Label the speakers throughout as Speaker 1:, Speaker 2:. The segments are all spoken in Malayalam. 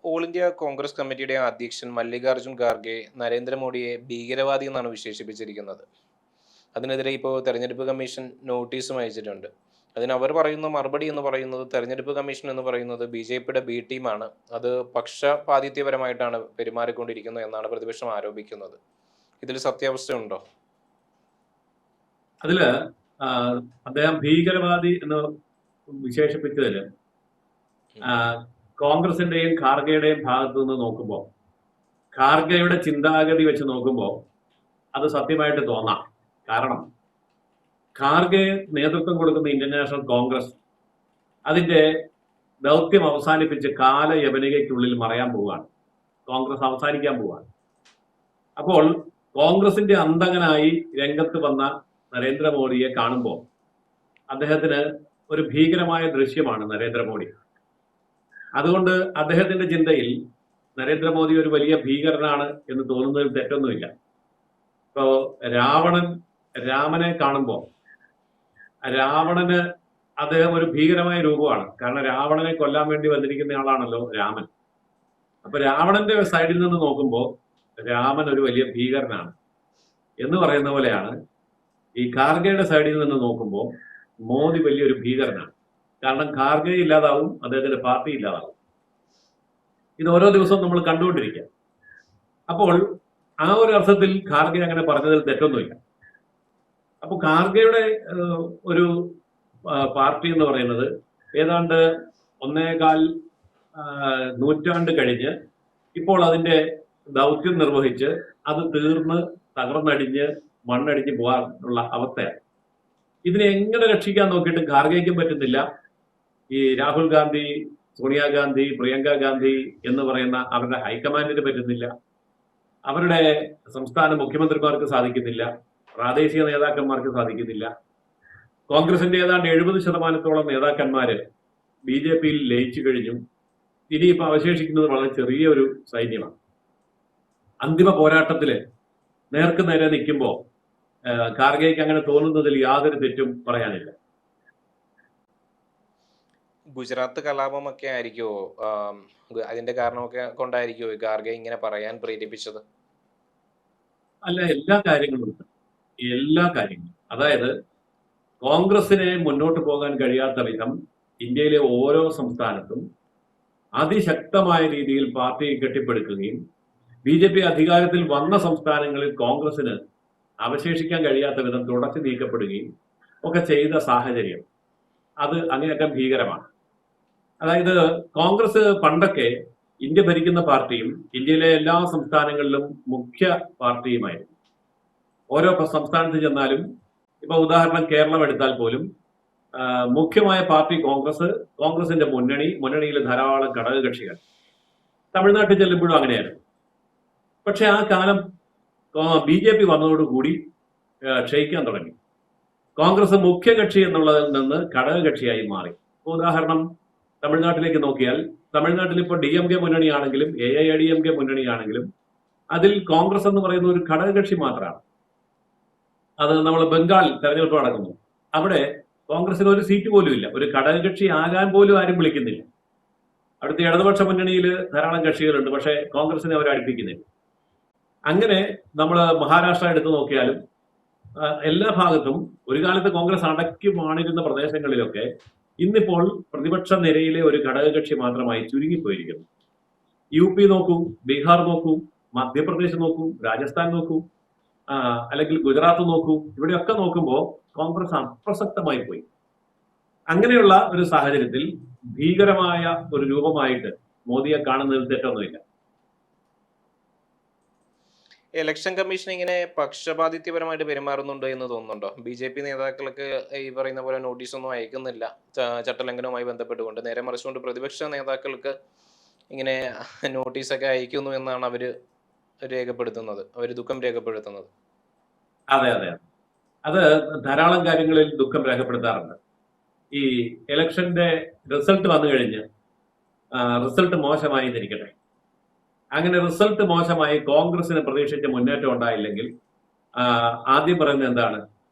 Speaker 1: ഓൾ ഇന്ത്യ കോൺഗ്രസ് കമ്മിറ്റിയുടെ അധ്യക്ഷൻ മല്ലികാർജ്ജുൻ ഖാർഗെ നരേന്ദ്രമോദിയെ ഭീകരവാദി എന്നാണ് വിശേഷിപ്പിച്ചിരിക്കുന്നത്. അതിനെതിരെ ഇപ്പോൾ തെരഞ്ഞെടുപ്പ് കമ്മീഷൻ നോട്ടീസും അയച്ചിട്ടുണ്ട്. അതിന് അവർ പറയുന്ന മറുപടി എന്ന് പറയുന്നത് തെരഞ്ഞെടുപ്പ് കമ്മീഷൻ എന്ന് പറയുന്നത് ബി.ജെ.പിയുടെ ബി ടീമാണ്. അത് പക്ഷപാതിത്വപരമായിട്ടാണ് പെരുമാറിക്കൊണ്ടിരിക്കുന്നത് എന്നാണ് പ്രതിപക്ഷം ആരോപിക്കുന്നത്. ഇതിൽ സത്യാവസ്ഥയുണ്ടോ?
Speaker 2: അതില് അദ്ദേഹം ഭീകരവാദി എന്ന് വിശേഷിപ്പിച്ചതില് കോൺഗ്രസിന്റെയും ഖാർഗെയുടെയും ഭാഗത്തു നിന്ന് നോക്കുമ്പോൾ, ഖാർഗെയുടെ ചിന്താഗതി വെച്ച് നോക്കുമ്പോൾ അത് സത്യമായിട്ട് തോന്നാം. കാരണം ഖാർഗെ നേതൃത്വം കൊടുക്കുന്ന ഇന്ത്യൻ നാഷണൽ കോൺഗ്രസ് അതിന്റെ ദൗത്യം അവസാനിപ്പിച്ച് കാലയവനികയ്ക്കുള്ളിൽ മറയാൻ പോവുകയാണ്. കോൺഗ്രസ് അവസാനിക്കാൻ പോവുകയാണ്. അപ്പോൾ കോൺഗ്രസിന്റെ അന്തകനായി രംഗത്ത് വന്ന നരേന്ദ്രമോദിയെ കാണുമ്പോൾ അദ്ദേഹത്തിന് ഒരു ഭീകരമായ ദൃശ്യമാണ് നരേന്ദ്രമോദി. അതുകൊണ്ട് അദ്ദേഹത്തിന്റെ ചിന്തയിൽ നരേന്ദ്രമോദി ഒരു വലിയ ഭീകരനാണ് എന്ന് തോന്നുന്നതിൽ തെറ്റൊന്നുമില്ല. ഇപ്പോ രാമനെ കാണുമ്പോൾ രാവണന് അദ്ദേഹം ഒരു ഭീകരമായ രൂപമാണ്. കാരണം രാവണനെ കൊല്ലാൻ വേണ്ടി വന്നിരിക്കുന്ന ആളാണല്ലോ രാമൻ. അപ്പൊ രാവണന്റെ സൈഡിൽ നിന്ന് നോക്കുമ്പോൾ രാമൻ ഒരു വലിയ ഭീകരനാണ് എന്ന് പറയുന്ന പോലെയാണ് ഈ ഖാർഗെയുടെ സൈഡിൽ നിന്ന് നോക്കുമ്പോൾ മോദി വലിയൊരു ഭീകരനാണ്. കാരണം ഖാർഗെ ഇല്ലാതാവും, അദ്ദേഹത്തിന്റെ പാർട്ടി ഇല്ലാതാവും. ഇത് ഓരോ ദിവസവും നമ്മൾ കണ്ടുകൊണ്ടിരിക്കുക. അപ്പോൾ ആ ഒരു അർത്ഥത്തിൽ ഖാർഗെ അങ്ങനെ പറഞ്ഞതിൽ തെറ്റൊന്നുമില്ല. അപ്പോൾ ഖാർഗെയുടെ ഒരു പാർട്ടി എന്ന് പറയുന്നത് ഏതാണ്ട് 1.25 നൂറ്റാണ്ട് കഴിഞ്ഞ് ഇപ്പോൾ അതിന്റെ ദൗത്യം നിർവഹിച്ച് അത് തീർന്ന് തകർന്നടിഞ്ഞ് മണ്ണടിഞ്ഞ് പോകാനുള്ള അവസ്ഥയാണ്. ഇതിനെ എങ്ങനെ രക്ഷിക്കാൻ നോക്കിയിട്ട് ഖാർഗെയ്ക്കും പറ്റുന്നില്ല. ഈ രാഹുൽ ഗാന്ധി, സോണിയാഗാന്ധി, പ്രിയങ്ക ഗാന്ധി എന്ന് പറയുന്ന അവരുടെ ഹൈക്കമാൻഡിന് പറ്റുന്നില്ല. അവരുടെ സംസ്ഥാന മുഖ്യമന്ത്രിമാർക്ക് സാധിക്കുന്നില്ല. പ്രാദേശിക നേതാക്കന്മാർക്ക് സാധിക്കുന്നില്ല. കോൺഗ്രസിന്റെ ഏതാണ്ട് 70% നേതാക്കന്മാര് ബി.ജെ.പിയിൽ ലയിച്ചു കഴിഞ്ഞു. ഇനിയിപ്പോൾ അവശേഷിക്കുന്നത് വളരെ ചെറിയ ഒരു സൈന്യമാണ്. അന്തിമ പോരാട്ടത്തില് നേർക്ക് നേരെ നിൽക്കുമ്പോൾ ഖാർഗെയ്ക്ക് അങ്ങനെ തോന്നുന്നതിൽ യാതൊരു തെറ്റും പറയാനില്ല.
Speaker 1: ഗുജറാത്ത് കലാപമൊക്കെ ആയിരിക്കുമോ അതിന്റെ കാരണമൊക്കെ കൊണ്ടായിരിക്കുമോ ഖാർഗെ ഇങ്ങനെ പറയാൻ പ്രേരിപ്പിച്ചത്?
Speaker 2: അല്ല, എല്ലാ കാര്യങ്ങളും അതായത് കോൺഗ്രസിനെ മുന്നോട്ട് പോകാൻ കഴിയാത്ത വിധം ഇന്ത്യയിലെ ഓരോ സംസ്ഥാനത്തും അതിശക്തമായ രീതിയിൽ പാർട്ടി കെട്ടിപ്പടുക്കുകയും ബി.ജെ.പി അധികാരത്തിൽ വന്ന സംസ്ഥാനങ്ങളിൽ കോൺഗ്രസിന് അവശേഷിക്കാൻ കഴിയാത്ത വിധം തുടച്ചു നീക്കപ്പെടുകയും ഒക്കെ ചെയ്ത സാഹചര്യം അത് അങ്ങേയറ്റം ഭീകരമാണ്. അതായത് കോൺഗ്രസ് പണ്ടൊക്കെ ഇന്ത്യ ഭരിക്കുന്ന പാർട്ടിയും ഇന്ത്യയിലെ എല്ലാ സംസ്ഥാനങ്ങളിലും മുഖ്യ പാർട്ടിയുമായിരുന്നു. ഓരോ സംസ്ഥാനത്ത് ചെന്നാലും ഇപ്പൊ ഉദാഹരണം കേരളം എടുത്താൽ പോലും മുഖ്യമായ പാർട്ടി കോൺഗ്രസിന്റെ മുന്നണിയിൽ ധാരാളം ഘടകകക്ഷികൾ. തമിഴ്നാട്ടിൽ ചെല്ലുമ്പോഴും അങ്ങനെയായിരുന്നു. പക്ഷെ ആ കാലം ബി.ജെ.പി വന്നതോടുകൂടി ക്ഷയിക്കാൻ തുടങ്ങി. കോൺഗ്രസ് മുഖ്യകക്ഷി എന്നുള്ളതിൽ നിന്ന് ഘടകകക്ഷിയായി മാറി. ഉദാഹരണം തമിഴ്നാട്ടിലേക്ക് നോക്കിയാൽ തമിഴ്നാട്ടിൽ ഇപ്പോൾ DMK മുന്നണിയാണെങ്കിലും AIADMK മുന്നണിയാണെങ്കിലും അതിൽ കോൺഗ്രസ് എന്ന് പറയുന്ന ഒരു ഘടകകക്ഷി മാത്രമാണ്. അത് നമ്മൾ ബംഗാൾ തെരഞ്ഞെടുപ്പ് നടക്കുന്നു, അവിടെ കോൺഗ്രസിന് ഒരു സീറ്റ് പോലും ഇല്ല. ഒരു ഘടകകക്ഷി ആകാൻ പോലും ആരും വിളിക്കുന്നില്ല. അവിടുത്തെ ഇടതുപക്ഷ മുന്നണിയിൽ ധാരാളം കക്ഷികളുണ്ട്, പക്ഷേ കോൺഗ്രസിനെ അവർ അടുപ്പിക്കുന്നില്ല. അങ്ങനെ നമ്മൾ മഹാരാഷ്ട്ര എടുത്തു നോക്കിയാലും എല്ലാ ഭാഗത്തും ഒരു കാലത്ത് കോൺഗ്രസ് അടക്കി വാണിരുന്ന പ്രദേശങ്ങളിലൊക്കെ ഇന്നിപ്പോൾ പ്രതിപക്ഷ നിരയിലെ ഒരു ഘടകകക്ഷി മാത്രമായി ചുരുങ്ങിപ്പോയിരിക്കുന്നു. UP നോക്കൂ, ബീഹാർ നോക്കൂ, മധ്യപ്രദേശ് നോക്കൂ, രാജസ്ഥാൻ നോക്കൂ, അല്ലെങ്കിൽ ഗുജറാത്ത് നോക്കൂ, ഇവിടെയൊക്കെ നോക്കുമ്പോൾ കോൺഗ്രസ് അപ്രസക്തമായി പോയി. അങ്ങനെയുള്ള ഒരു സാഹചര്യത്തിൽ ഭീകരമായ ഒരു രൂപമായിട്ട് മോദിയെ കാണുന്നതിൽ തെറ്റൊന്നുമില്ല.
Speaker 1: ഇലക്ഷൻ കമ്മീഷൻ ഇങ്ങനെ പക്ഷപാതിത്വപരമായിട്ട് പെരുമാറുന്നുണ്ട് എന്ന് തോന്നുന്നുണ്ടോ? ബി.ജെ.പി നേതാക്കൾക്ക് ഈ പറയുന്ന പോലെ നോട്ടീസൊന്നും അയക്കുന്നില്ല ചട്ടലംഘനവുമായി ബന്ധപ്പെട്ടുകൊണ്ട്. നേരെ മറിച്ചുകൊണ്ട് പ്രതിപക്ഷ നേതാക്കൾക്ക് ഇങ്ങനെ നോട്ടീസൊക്കെ അയക്കുന്നു എന്നാണ് അവർ ദുഃഖം രേഖപ്പെടുത്തുന്നത്.
Speaker 2: അതെ, അത് ധാരാളം കാര്യങ്ങളിൽ ദുഃഖം രേഖപ്പെടുത്താറുണ്ട്. ഈ ഇലക്ഷന്റെ റിസൾട്ട് വന്നു കഴിഞ്ഞ് റിസൾട്ട് മോശമായി എന്നിരിക്കട്ടെ, അങ്ങനെ റിസൾട്ട് മോശമായി കോൺഗ്രസിന് പ്രതീക്ഷിച്ച മുന്നേറ്റം ഉണ്ടായില്ലെങ്കിൽ ആദ്യം പറയുന്നത് എന്താണ്?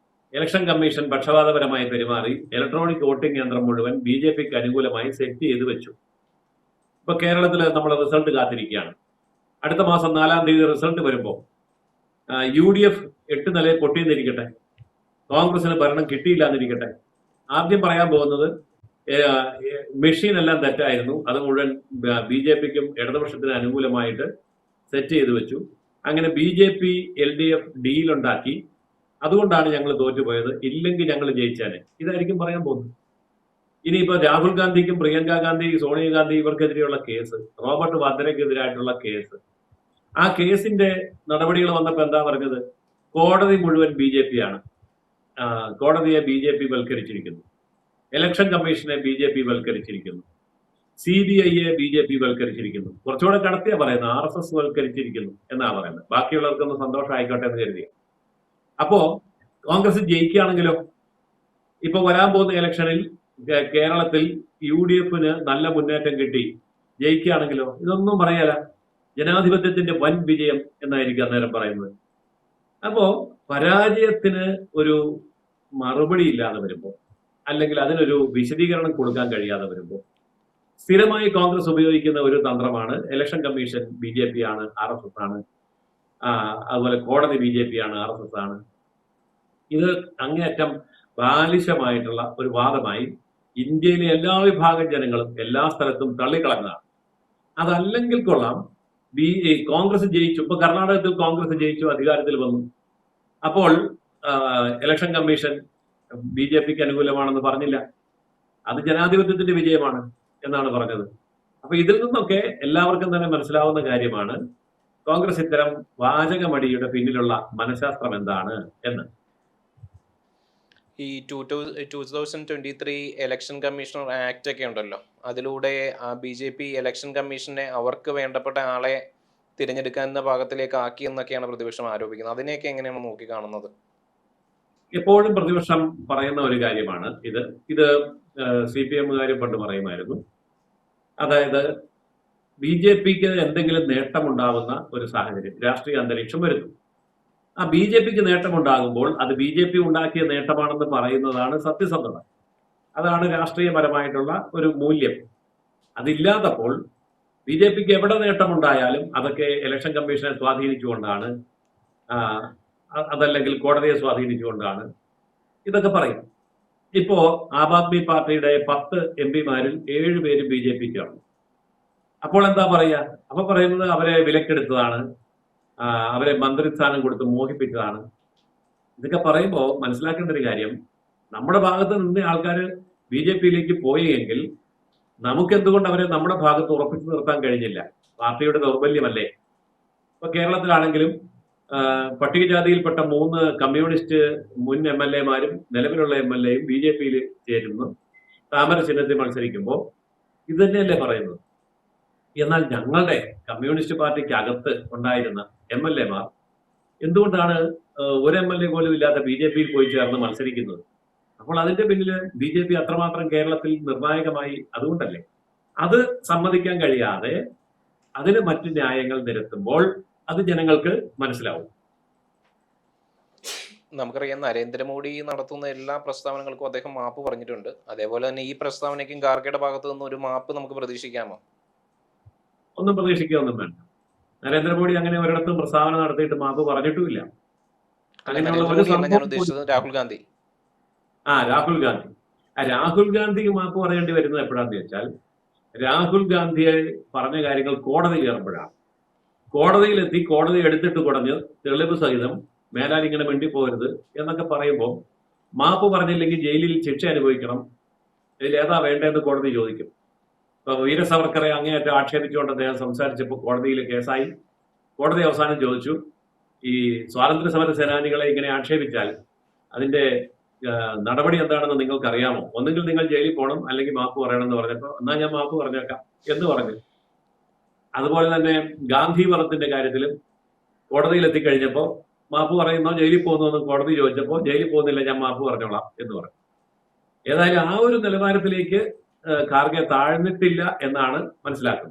Speaker 2: ഇലക്ഷൻ കമ്മീഷൻ പക്ഷപാതപരമായി പെരുമാറി ഇലക്ട്രോണിക് വോട്ടിംഗ് യന്ത്രം മുഴുവൻ ബി.ജെ.പിക്ക് അനുകൂലമായി സെറ്റ് ചെയ്ത് വെച്ചു. ഇപ്പൊ കേരളത്തിൽ നമ്മൾ റിസൾട്ട് കാത്തിരിക്കുകയാണ്. അടുത്ത മാസം 4-ാം തീയതി റിസൾട്ട് വരുമ്പോൾ UDF 8 നിലയിൽ പൊട്ടിയെന്നിരിക്കട്ടെ, കോൺഗ്രസിന് ഭരണം കിട്ടിയില്ല എന്നിരിക്കട്ടെ, ആദ്യം പറയാൻ പോകുന്നത് മെഷീൻ എല്ലാം തെറ്റായിരുന്നു, അത് മുഴുവൻ BJPക്കും ഇടതുപക്ഷത്തിന് അനുകൂലമായിട്ട് സെറ്റ് ചെയ്ത് വെച്ചു, അങ്ങനെ BJP LDF ഡീലുണ്ടാക്കി, അതുകൊണ്ടാണ് ഞങ്ങൾ തോറ്റുപോയത്, ഇല്ലെങ്കിൽ ഞങ്ങൾ ജയിച്ചാനെ, ഇതായിരിക്കും പറയാൻ പോകുന്നത്. ഇനിയിപ്പോ രാഹുൽ ഗാന്ധിക്കും പ്രിയങ്ക ഗാന്ധി, സോണിയാഗാന്ധി ഇവർക്കെതിരെയുള്ള കേസ്, റോബർട്ട് വാദ്രയ്ക്കെതിരായിട്ടുള്ള കേസ്, ആ കേസിന്റെ നടപടികൾ വന്നപ്പോ എന്താ പറഞ്ഞത്? കോടതി മുഴുവൻ BJP ആണ്, കോടതിയെ BJP വൽക്കരിച്ചിരിക്കുന്നു, ഇലക്ഷൻ കമ്മീഷനെ BJP വൽക്കരിച്ചിരിക്കുന്നു, CBIയെ BJP വൽക്കരിച്ചിരിക്കുന്നു, കുറച്ചുകൂടെ കടത്തിയാ പറയുന്നത് RSS വൽക്കരിച്ചിരിക്കുന്നു എന്നാ പറയുന്നത്. ബാക്കിയുള്ളവർക്കൊന്ന് സന്തോഷമായിക്കോട്ടെ എന്ന് കരുതിയ. അപ്പോ കോൺഗ്രസ് ജയിക്കുകയാണെങ്കിലോ, ഇപ്പൊ വരാൻ പോകുന്ന ഇലക്ഷനിൽ കേരളത്തിൽ UDFന് നല്ല മുന്നേറ്റം കിട്ടി ജയിക്കുകയാണെങ്കിലോ, ഇതൊന്നും പറയാല, ജനാധിപത്യത്തിന്റെ വൻ വിജയം എന്നായിരിക്കും അന്നേരം പറയുന്നത്. അപ്പോ പരാജയത്തിന് ഒരു മറുപടി ഇല്ലാതെ വരുമ്പോൾ, അല്ലെങ്കിൽ അതിനൊരു വിശദീകരണം കൊടുക്കാൻ കഴിയാതെ വരുമ്പോൾ, സ്ഥിരമായി കോൺഗ്രസ് ഉപയോഗിക്കുന്ന ഒരു തന്ത്രമാണ് ഇലക്ഷൻ കമ്മീഷൻ BJP ആണ്, RSS ആണ്, അതുപോലെ കോടതി BJP ആണ്, RSS ആണ്. ഇത് അങ്ങേയറ്റം ബാലിശമായിട്ടുള്ള ഒരു വാദമായി ഇന്ത്യയിലെ എല്ലാ വിഭാഗം ജനങ്ങളും എല്ലാ സ്ഥലത്തും തള്ളിക്കളഞ്ഞതാണ്. അതല്ലെങ്കിൽ കൊള്ളാം, കോൺഗ്രസ് ജയിച്ചു, ഇപ്പൊ കർണാടകത്തിൽ കോൺഗ്രസ് ജയിച്ചു, അധികാരത്തിൽ വന്നു. അപ്പോൾ ഇലക്ഷൻ കമ്മീഷൻ BJPക്ക് അനുകൂലമാണെന്ന് പറഞ്ഞില്ല, അത് ജനാധിപത്യത്തിന്റെ വിജയമാണ് എന്നാണ് പറഞ്ഞത്. അപ്പൊ ഇതിൽ നിന്നൊക്കെ എല്ലാവർക്കും തന്നെ മനസ്സിലാവുന്ന കാര്യമാണ് കോൺഗ്രസ് ഇത്തരം വാചകമടിയുടെ പിന്നിലുള്ള മനഃശാസ്ത്രം എന്താണ് എന്ന്.
Speaker 1: ഈ 2023 ഇലക്ഷൻ കമ്മീഷണർ ആക്ട് ഒക്കെ ഉണ്ടല്ലോ, അതിലൂടെ BJP ഇലക്ഷൻ കമ്മീഷനെ അവർക്ക് വേണ്ടപ്പെട്ട ആളെ തിരഞ്ഞെടുക്കുന്ന ഭാഗത്തിലേക്ക് ആക്കി എന്നൊക്കെയാണ് പ്രതിപക്ഷം ആരോപിക്കുന്നത്. അതിനെയൊക്കെ എങ്ങനെയാണ് നോക്കി കാണുന്നത്?
Speaker 2: എപ്പോഴും പ്രതിപക്ഷം പറയുന്ന ഒരു കാര്യമാണ് ഇത് CPM പണ്ട് പറയുമായിരുന്നു. അതായത് BJPക്ക് എന്തെങ്കിലും നേട്ടമുണ്ടാവുന്ന ഒരു സാഹചര്യം, രാഷ്ട്രീയ അന്തരീക്ഷം വരുന്നു. ആ BJPക്ക് നേട്ടമുണ്ടാകുമ്പോൾ അത് BJP ഉണ്ടാക്കിയ നേട്ടമാണെന്ന് പറയുന്നതാണ് സത്യസന്ധത. അതാണ് രാഷ്ട്രീയപരമായിട്ടുള്ള ഒരു മൂല്യം. അതില്ലാത്തപ്പോൾ BJPക്ക് എവിടെ നേട്ടമുണ്ടായാലും അതൊക്കെ ഇലക്ഷൻ കമ്മീഷനെ സ്വാധീനിച്ചുകൊണ്ടാണ്, അതല്ലെങ്കിൽ കോടതിയെ സ്വാധീനിച്ചുകൊണ്ടാണ്, ഇതൊക്കെ പറയും. ഇപ്പോ ആം ആദ്മി പാർട്ടിയുടെ 10 MP-മാരിൽ 7 പേര് BJPക്കാണ്. അപ്പോൾ എന്താ പറയുക? അപ്പൊ പറയുന്നത് അവരെ വിലക്കെടുത്തതാണ്, അവരെ മന്ത്രിസ്ഥാനം കൊടുത്ത് മോഹിപ്പിച്ചതാണ്. ഇതൊക്കെ പറയുമ്പോൾ മനസ്സിലാക്കേണ്ട ഒരു കാര്യം, നമ്മുടെ ഭാഗത്ത് നിന്ന് ആൾക്കാർ BJPയിലേക്ക് പോയെങ്കിൽ നമുക്ക് എന്തുകൊണ്ട് അവരെ നമ്മുടെ ഭാഗത്ത് ഉറപ്പിച്ചു നിർത്താൻ കഴിഞ്ഞില്ല? പാർട്ടിയുടെ ദൗർബല്യമല്ലേ? ഇപ്പൊ കേരളത്തിലാണെങ്കിലും പട്ടികജാതിയിൽപ്പെട്ട 3 കമ്മ്യൂണിസ്റ്റ് മുൻ MLA-മാരും നിലവിലുള്ള MLA-യും BJPയിൽ ചേരുന്നു, താമര ചിഹ്നത്തിൽ മത്സരിക്കുമ്പോൾ ഇത് തന്നെയല്ലേ പറയുന്നത്. എന്നാൽ ഞങ്ങളുടെ കമ്മ്യൂണിസ്റ്റ് പാർട്ടിക്ക് അകത്ത് ഉണ്ടായിരുന്ന MLA-മാർ എന്തുകൊണ്ടാണ് ഒരു MLA പോലും ഇല്ലാത്ത BJPയിൽ പോയി ചേർന്ന് മത്സരിക്കുന്നത്? അപ്പോൾ അതിന്റെ പിന്നിൽ BJP അത്രമാത്രം കേരളത്തിൽ നിർണായകമായി, അതുകൊണ്ടല്ലേ. അത് സമ്മതിക്കാൻ കഴിയാതെ അതിന് മറ്റു ന്യായങ്ങൾ നിരത്തുമ്പോൾ അത് ജനങ്ങൾക്ക് മനസ്സിലാവും.
Speaker 1: നമുക്കറിയാം, നരേന്ദ്രമോദി നടത്തുന്ന എല്ലാ പ്രസ്താവനകൾക്കും അദ്ദേഹം മാപ്പ് പറഞ്ഞിട്ടുണ്ട്. അതേപോലെ തന്നെ ഈ പ്രസ്താവനയ്ക്കും ഖാർഗെയുടെ ഭാഗത്തു നിന്ന് ഒരു മാപ്പ് നമുക്ക് പ്രതീക്ഷിക്കാമോ?
Speaker 2: ഒന്നും പ്രതീക്ഷിക്കുകയൊന്നും വേണ്ട. നരേന്ദ്രമോദി അങ്ങനെ ഒരിടത്തും പ്രസ്താവന നടത്തിയിട്ട് മാപ്പ് പറഞ്ഞിട്ടുമില്ല.
Speaker 1: ഞാൻ ഉദ്ദേശിച്ചത് രാഹുൽ ഗാന്ധി.
Speaker 2: രാഹുൽ ഗാന്ധിക്ക് മാപ്പ് പറയേണ്ടി വരുന്നത് എപ്പോഴാന്ന് വെച്ചാൽ, രാഹുൽ ഗാന്ധിയെ പറഞ്ഞ കാര്യങ്ങൾ കോടതിയിൽ ഏർപ്പെടുകയാണ്. കോടതിയിലെത്തി കോടതി എടുത്തിട്ട് കുടഞ്ഞ് തെളിവ് സഹിതം മേലാൽ ഇങ്ങനെ മിണ്ടിപ്പോകരുത് എന്നൊക്കെ പറയുമ്പോൾ മാപ്പ് പറഞ്ഞില്ലെങ്കിൽ ജയിലിൽ ശിക്ഷ അനുഭവിക്കണം, ഇതിൽ ഏതാ വേണ്ടതെന്ന് കോടതി ചോദിക്കും. ഇപ്പൊ വീര സവർക്കറെ അങ്ങേയറ്റം ആക്ഷേപിച്ചുകൊണ്ട് അദ്ദേഹം സംസാരിച്ചപ്പോൾ കോടതിയിൽ കേസായി. കോടതി അവസാനം ചോദിച്ചു, ഈ സ്വാതന്ത്ര്യ സമര സേനാനികളെ ഇങ്ങനെ ആക്ഷേപിച്ചാൽ അതിന്റെ നടപടി എന്താണെന്ന് നിങ്ങൾക്ക് അറിയാമോ? ഒന്നുകിൽ നിങ്ങൾ ജയിലിൽ പോകണം, അല്ലെങ്കിൽ മാപ്പ് പറയണം എന്ന് പറഞ്ഞപ്പോൾ എന്നാ ഞാൻ മാപ്പ് പറഞ്ഞേക്കാം എന്ന് പറഞ്ഞു. അതുപോലെ തന്നെ ഗാന്ധി വധത്തിന്റെ കാര്യത്തിലും കോടതിയിൽ എത്തിക്കഴിഞ്ഞപ്പോൾ മാപ്പ് പറയുന്നോ ജയിലിൽ പോകുന്നോ എന്ന് കോടതി ചോദിച്ചപ്പോൾ ജയിലിൽ പോകുന്നില്ല, ഞാൻ മാപ്പ് പറഞ്ഞോളാം എന്ന് പറഞ്ഞു. ഏതായാലും ആ ഒരു നിലവാരത്തിലേക്ക് ഖാർഗെ താഴ്ന്നിട്ടില്ല എന്നാണ് മനസ്സിലാക്കുന്നത്.